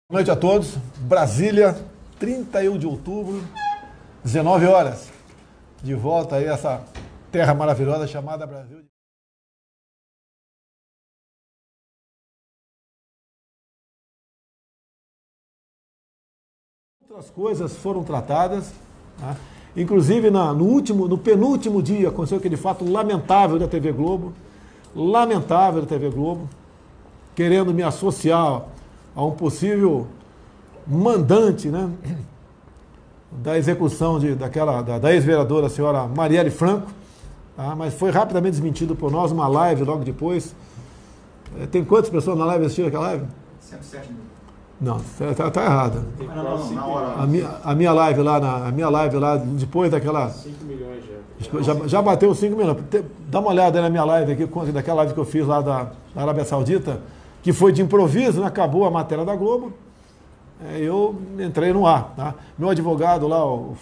Boa noite a todos. Brasília, 31 de outubro, 19 horas. De volta aí a essa terra maravilhosa chamada Brasil. Outras coisas foram tratadas, né? Inclusive no penúltimo dia aconteceu aquele fato lamentável da TV Globo, querendo me associar a um possível mandante, né, da execução da ex-vereadora, a senhora Marielle Franco, tá? Mas foi rapidamente desmentido por nós, uma live logo depois. Tem quantas pessoas na live assistiram aquela live? 107 mil. Não, tá errada. Não, na hora. A minha live lá, depois daquela... 5 milhões já. Já bateu 5 milhões. Dá uma olhada aí na minha live aqui, daquela live que eu fiz lá da Arábia Saudita, que foi de improviso, né? Acabou a matéria da Globo, eu entrei no ar. Tá? Meu advogado lá, o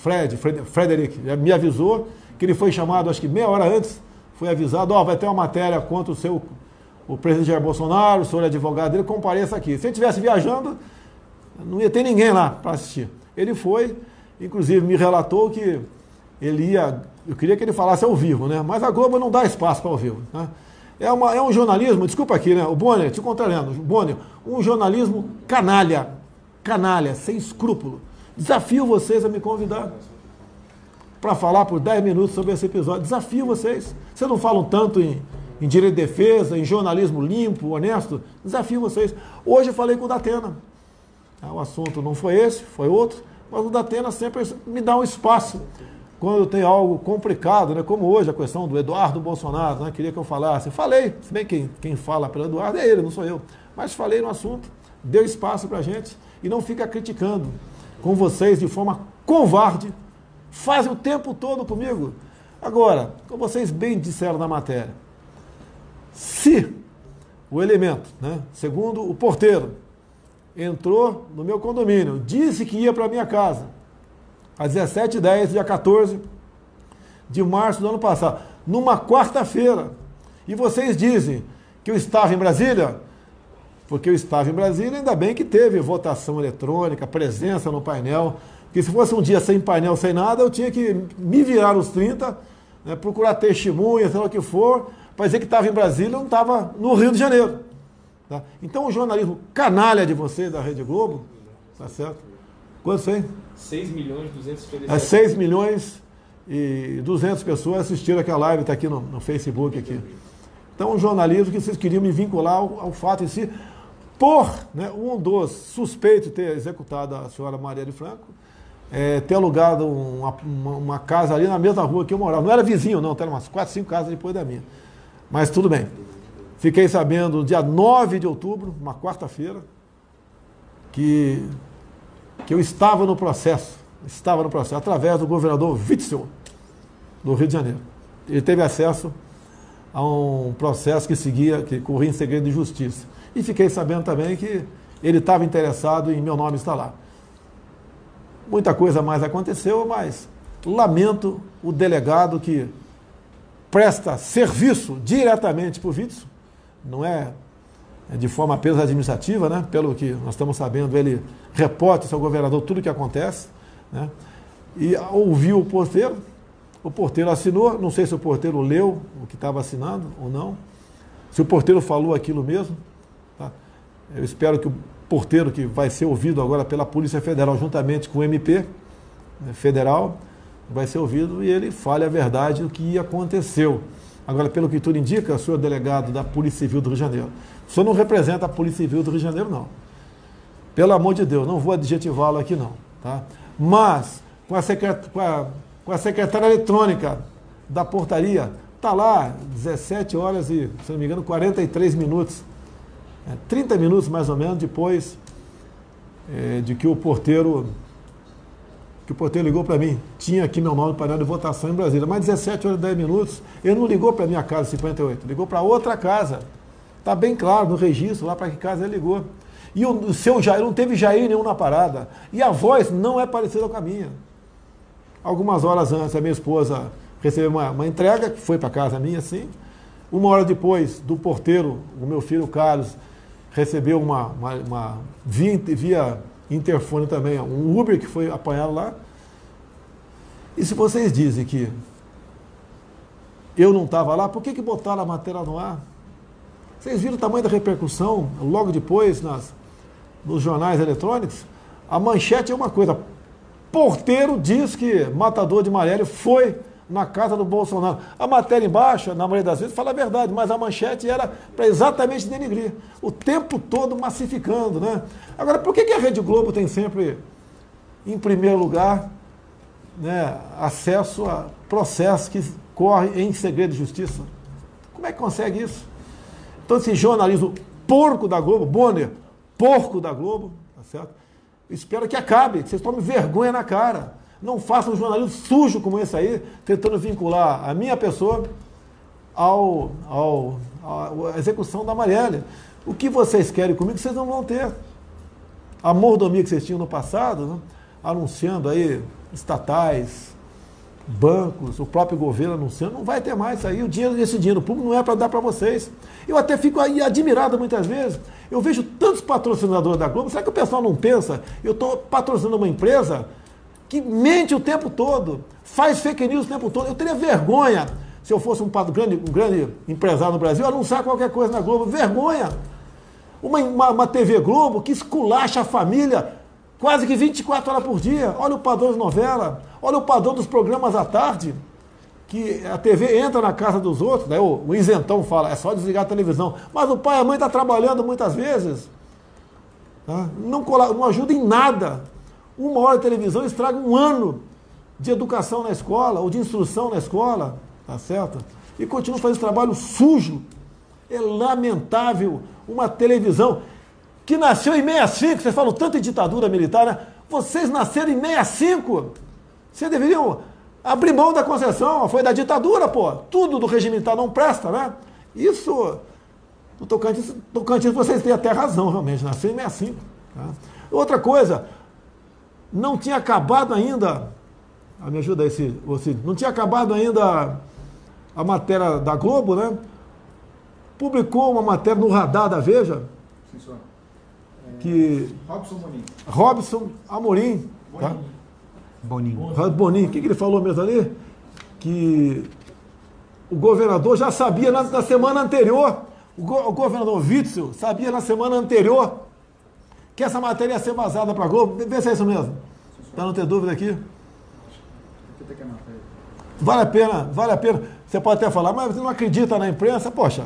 Frederic, me avisou que ele foi chamado, acho que meia hora antes, foi avisado, vai ter uma matéria contra o presidente Jair Bolsonaro, o senhor é advogado dele, compareça aqui. Se ele estivesse viajando, não ia ter ninguém lá para assistir. Ele foi, inclusive me relatou que eu queria que ele falasse ao vivo, né? Mas a Globo não dá espaço para ao vivo, né? É um jornalismo, desculpa aqui, né? O Bonner, te contrariando, Bonner, um jornalismo canalha, sem escrúpulo. Desafio vocês a me convidar para falar por 10 minutos sobre esse episódio. Desafio vocês. Vocês não falam tanto em direito de defesa, em jornalismo limpo, honesto? Desafio vocês. Hoje eu falei com o Datena. O assunto não foi esse, foi outro, mas o Datena sempre me dá um espaço. Quando tem algo complicado, né, como hoje a questão do Eduardo Bolsonaro, né, queria que eu falasse. Falei, se bem que quem fala pelo Eduardo é ele, não sou eu. Mas falei no assunto, deu espaço para a gente e não fica criticando com vocês de forma covarde. Fazem o tempo todo comigo. Agora, como vocês bem disseram na matéria, se o elemento, né, segundo o porteiro, entrou no meu condomínio, disse que ia para a minha casa, às 17h10, dia 14 de março do ano passado, numa quarta-feira. E vocês dizem que eu estava em Brasília? Porque eu estava em Brasília, ainda bem que teve votação eletrônica, presença no painel, porque se fosse um dia sem painel, sem nada, eu tinha que me virar nos 30, né, procurar testemunha, sei lá o que for, para dizer que estava em Brasília, não estava no Rio de Janeiro. Tá? Então o jornalismo canalha de vocês, da Rede Globo, tá certo? Quanto foi? 6 milhões 257. 6 milhões e 200 pessoas assistiram aquela live, está aqui no Facebook. Aqui. Então, um jornalismo que vocês queriam me vincular ao fato em si, por, né, um dos suspeitos de ter executado a senhora Marielle Franco, ter alugado uma casa ali na mesma rua que eu morava. Não era vizinho, não, eram umas 4, 5 casas depois da minha. Mas tudo bem. Fiquei sabendo no dia 9 de outubro, uma quarta-feira, que eu estava no processo, através do governador Witzel, do Rio de Janeiro. Ele teve acesso a um processo que corria em segredo de justiça. E fiquei sabendo também que ele estava interessado em meu nome estar lá. Muita coisa mais aconteceu, mas lamento o delegado que presta serviço diretamente para o Witzel, não é de forma apenas administrativa, né? Pelo que nós estamos sabendo, ele reporta ao governador tudo o que acontece, né? E ouviu o porteiro assinou, não sei se o porteiro leu o que estava assinando ou não, se o porteiro falou aquilo mesmo, tá? Eu espero que o porteiro, que vai ser ouvido agora pela Polícia Federal, juntamente com o MP, né, federal, vai ser ouvido e ele fale a verdade do que aconteceu. Agora, pelo que tudo indica, o senhor delegado da Polícia Civil do Rio de Janeiro, o senhor não representa a Polícia Civil do Rio de Janeiro, não. Pelo amor de Deus, não vou adjetivá-lo aqui, não. Tá? Mas, com a secretária eletrônica da portaria, está lá, 17 horas e, se não me engano, 43 minutos, 30 minutos mais ou menos depois de que o porteiro ligou para mim. Tinha aqui meu nome para de votação em Brasília, mas 17 horas e 10 minutos, ele não ligou para a minha casa 58, ligou para outra casa. Está bem claro no registro lá para que casa ele ligou. E o seu Jair, não teve Jair nenhum na parada. E a voz não é parecida com a minha. Algumas horas antes, a minha esposa recebeu uma entrega, que foi para casa minha, assim. Uma hora depois, do porteiro, o meu filho Carlos, recebeu via interfone também, um Uber que foi apanhado lá. E se vocês dizem que eu não estava lá, por que botaram a matéria no ar? Vocês viram o tamanho da repercussão logo depois nos jornais eletrônicos? A manchete é uma coisa. Porteiro diz que matador de Marielle foi na casa do Bolsonaro. A matéria embaixo, na maioria das vezes, fala a verdade, mas a manchete era para exatamente denigrir. O tempo todo massificando, né? Agora, por que a Rede Globo tem sempre, em primeiro lugar, né, acesso a processos que correm em segredo de justiça? Como é que consegue isso? Então, esse jornalismo porco da Globo, Bonner, porco da Globo, tá certo? Eu espero que acabe, que vocês tomem vergonha na cara. Não façam um jornalismo sujo como esse aí, tentando vincular a minha pessoa à execução da Marielle. O que vocês querem comigo, vocês não vão ter. A mordomia que vocês tinham no passado, né, anunciando aí estatais, bancos, o próprio governo anunciando, não vai ter mais isso aí. Esse dinheiro público não é para dar para vocês. Eu até fico aí admirado muitas vezes. Eu vejo tantos patrocinadores da Globo. Será que o pessoal não pensa? Eu estou patrocinando uma empresa que mente o tempo todo, faz fake news o tempo todo. Eu teria vergonha, se eu fosse um grande empresário no Brasil, anunciar qualquer coisa na Globo. Vergonha! Uma TV Globo que esculacha a família quase que 24 horas por dia. Olha o padrão de novela, olha o padrão dos programas à tarde, que a TV entra na casa dos outros, daí o isentão fala, é só desligar a televisão. Mas o pai e a mãe estão trabalhando muitas vezes. Tá? Não ajuda em nada. 1 hora de televisão estraga 1 ano de educação na escola, ou de instrução na escola, tá certo? E continua fazendo esse trabalho sujo. É lamentável uma televisão que nasceu em 65, vocês falam tanto em ditadura militar, né? Vocês nasceram em 65. Vocês deveriam abrir mão da concessão, foi da ditadura, pô. Tudo do regime militar não presta, né? Isso, no Tocantins vocês têm até razão, realmente, nasceu em 65. Tá? Outra coisa, não tinha acabado ainda, me ajuda aí, Cid, não tinha acabado ainda a matéria da Globo, né? Publicou uma matéria no Radar da Veja, Sim, senhor. Que Robson Amorim, tá? Boninho. O que ele falou mesmo ali? Que o governador já sabia na semana anterior, o governador Witzel sabia na semana anterior que essa matéria ia ser vazada para a Globo. Vê se é isso mesmo. Para não ter dúvida aqui. Vale a pena. Você pode até falar, mas você não acredita na imprensa? Poxa.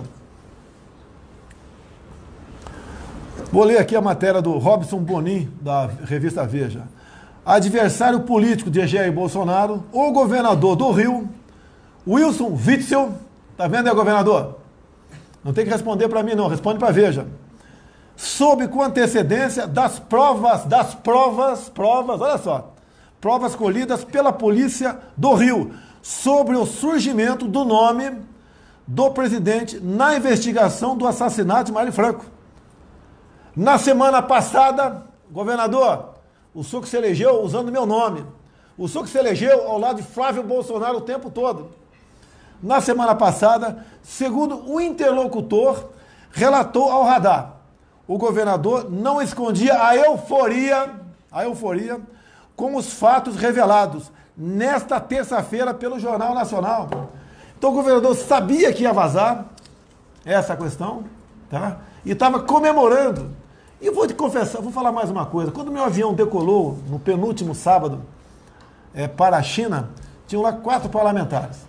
Vou ler aqui a matéria do Robson Bonin, da revista Veja. Adversário político de Jair Bolsonaro, o governador do Rio, Wilson Witzel, tá vendo aí, governador? Não tem que responder para mim não, responde para Veja. Soube com antecedência das provas, olha só, provas colhidas pela polícia do Rio, sobre o surgimento do nome do presidente na investigação do assassinato de Marielle Franco. Na semana passada, governador, o senhor que se elegeu usando meu nome, o senhor que se elegeu ao lado de Flávio Bolsonaro o tempo todo. Na semana passada, segundo o interlocutor, relatou ao Radar, o governador não escondia a euforia com os fatos revelados nesta terça-feira pelo Jornal Nacional. Então o governador sabia que ia vazar essa questão, tá? E estava comemorando. E vou te confessar, vou falar mais uma coisa. Quando meu avião decolou no penúltimo sábado para a China, tinham lá 4 parlamentares.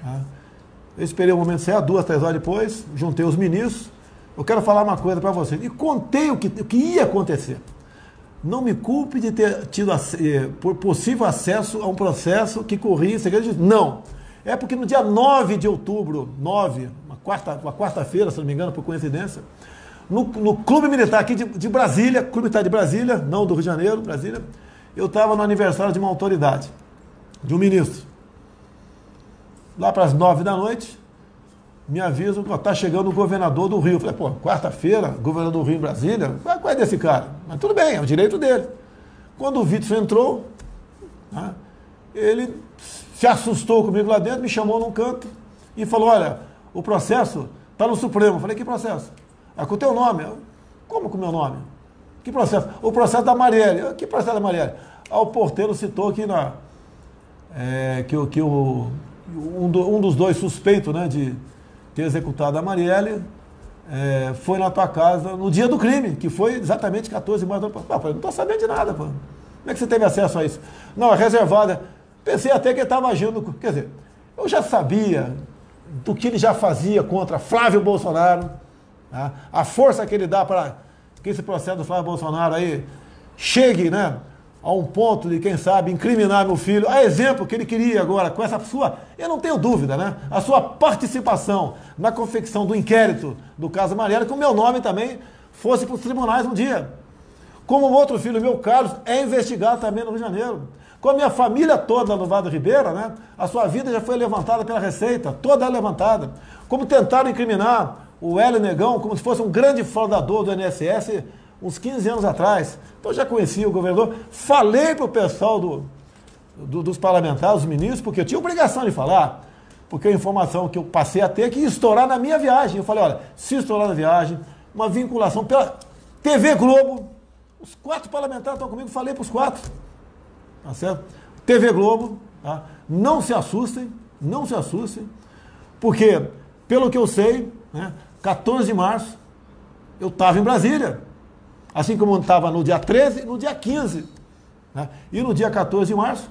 Tá? Eu esperei o momento sair, 2, 3 horas depois, juntei os ministros. Eu quero falar uma coisa para vocês. E contei o que ia acontecer. Não me culpe de ter tido por possível acesso a um processo que corria em segredo de justiça. Não. É porque no dia 9 de outubro, uma quarta-feira, se não me engano, por coincidência, no Clube Militar aqui de Brasília, Clube Militar de Brasília, não do Rio de Janeiro, Brasília, eu estava no aniversário de uma autoridade, de um ministro. Lá para as 9 da noite, me avisam que está chegando o governador do Rio. Eu falei, pô, quarta-feira, governador do Rio em Brasília? Qual é desse cara? Mas tudo bem, é o direito dele. Quando o Witzel entrou, né, ele se assustou comigo lá dentro, me chamou num canto e falou, olha, o processo está no Supremo. Eu falei, que processo? É com o teu nome. Como com o meu nome? Que processo? O processo da Marielle. Que processo da Marielle? O porteiro citou que, um dos dois suspeitos, né, de ter executado a Marielle foi na tua casa no dia do crime, que foi exatamente 14 de março do ano passado. Eu não estou sabendo de nada, pô. Como é que você teve acesso a isso? Não, é reservada. Pensei até que ele estava agindo. Quer dizer, eu já sabia do que ele já fazia contra Flávio Bolsonaro, tá? A força que ele dá para que esse processo do Flávio Bolsonaro aí chegue, né, a um ponto de, quem sabe, incriminar meu filho. A exemplo que ele queria agora, com essa sua, eu não tenho dúvida, né, a sua participação na confecção do inquérito do caso Marielle, que o meu nome também fosse para os tribunais um dia. Como o outro filho meu, Carlos, é investigado também no Rio de Janeiro. Com a minha família toda no Vale do Ribeira, né, a sua vida já foi levantada pela Receita, toda levantada. Como tentaram incriminar o Hélio Negão como se fosse um grande fraudador do INSS uns 15 anos atrás. Então eu já conhecia o governador, falei para o pessoal dos parlamentares, dos ministros, porque eu tinha obrigação de falar, porque a informação que eu passei a ter é que ia estourar na minha viagem. Eu falei, olha, se estourar na viagem, uma vinculação pela TV Globo, os 4 parlamentares estão comigo, falei para os 4, tá certo? TV Globo, tá? Não se assustem, porque, pelo que eu sei, né, 14 de março, eu estava em Brasília. Assim como eu estava no dia 13 e no dia 15. Né? E no dia 14 de março,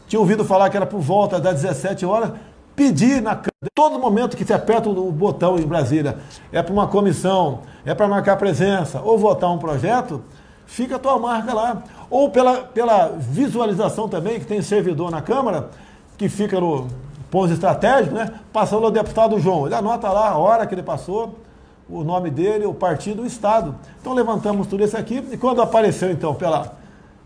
tinha ouvido falar que era por volta das 17 horas, pedi na Câmara, todo momento que se aperta o botão em Brasília, é para uma comissão, é para marcar presença, ou votar um projeto, fica a tua marca lá. Ou pela visualização também, que tem servidor na Câmara, que fica no ponto estratégico, né? Passando ao deputado João. Ele anota lá a hora que ele passou, o nome dele, o partido, o estado. Então levantamos tudo isso aqui, e quando apareceu então pela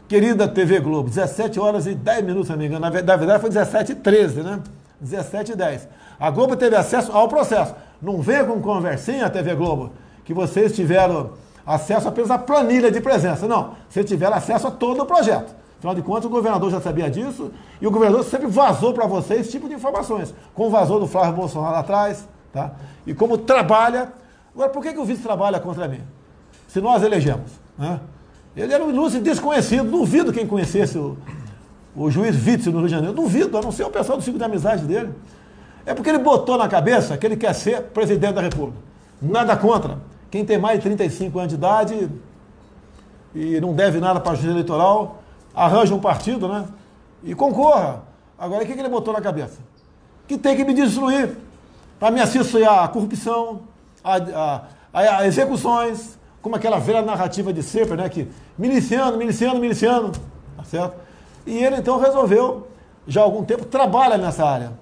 querida TV Globo, 17 horas e 10 minutos, se não me engano, na verdade foi 17h13, né? 17h10. A Globo teve acesso ao processo. Não veio com conversinha a TV Globo, que vocês tiveram acesso apenas à planilha de presença. Não, vocês tiveram acesso a todo o projeto. Afinal de contas, o governador já sabia disso, e o governador sempre vazou para vocês esse tipo de informações, como vazou do Flávio Bolsonaro lá atrás, tá? E como trabalha. Agora, por que o vice trabalha contra mim? Se nós elegemos, né? Ele era um ilustre desconhecido, duvido quem conhecesse o juiz Witzel no Rio de Janeiro, duvido, a não ser o pessoal do ciclo de amizade dele. É porque ele botou na cabeça que ele quer ser presidente da República. Nada contra. Quem tem mais de 35 anos de idade e não deve nada para a justiça eleitoral, arranja um partido, né? E concorra. Agora, o que ele botou na cabeça? Que tem que me destruir para me associar à corrupção, a execuções, como aquela velha narrativa de sempre, né? Que miliciano, tá certo? E ele então resolveu, já há algum tempo, trabalha nessa área.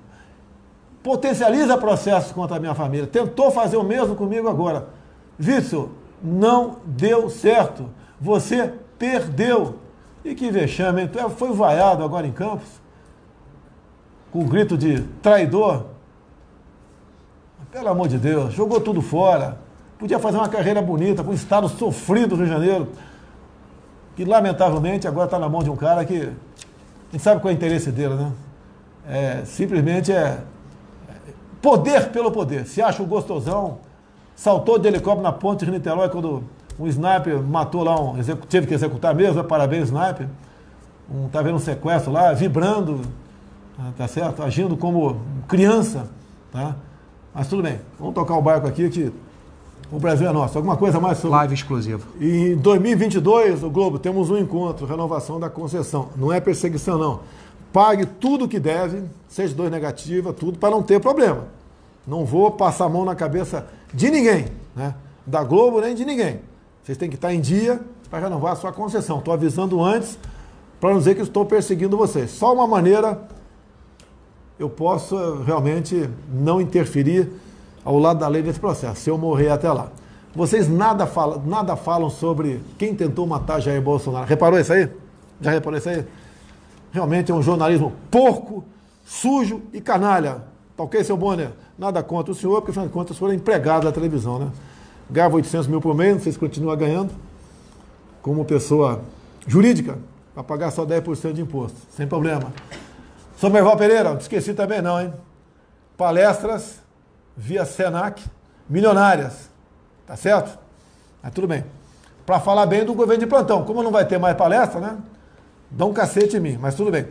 Potencializa processos contra a minha família. Tentou fazer o mesmo comigo agora. Witzel, não deu certo. Você perdeu. E que vexame, hein? Foi vaiado agora em Campos, com um grito de traidor. Pelo amor de Deus, jogou tudo fora. Podia fazer uma carreira bonita para um estado sofrido do Rio de Janeiro, que lamentavelmente agora está na mão de um cara que a gente sabe qual é o interesse dele, né? Simplesmente poder pelo poder. Se acha um gostosão, saltou de helicóptero na ponte de Niterói quando um sniper matou lá, teve que executar mesmo, parabéns, sniper. Tá vendo um sequestro lá, vibrando, tá certo? Agindo como criança, tá? Mas tudo bem, vamos tocar o barco aqui que o Brasil é nosso. Alguma coisa mais sobre... Live exclusiva. Em 2022, o Globo, temos um encontro, renovação da concessão. Não é perseguição, não. Pague tudo que deve, certidão negativa, tudo, para não ter problema. Não vou passar a mão na cabeça de ninguém, né? Da Globo nem de ninguém. Vocês têm que estar em dia para renovar a sua concessão. Estou avisando antes para não dizer que estou perseguindo vocês. Só uma maneira eu posso realmente não interferir ao lado da lei nesse processo, se eu morrer até lá. Vocês nada falam sobre quem tentou matar Jair Bolsonaro. Reparou isso aí? Já reparou isso aí? Realmente é um jornalismo porco, sujo e canalha. Tá ok, seu Bonner? Nada contra o senhor, porque afinal de contas o senhor é empregado da televisão, né? Ganhava 800 mil por mês, vocês continuam ganhando como pessoa jurídica, para pagar só 10% de imposto, sem problema. Somerval Pereira, não esqueci também não, hein? Palestras via Senac, milionárias, tá certo? Mas tudo bem. Para falar bem do governo de plantão. Como não vai ter mais palestra, né? Dá um cacete em mim, mas tudo bem.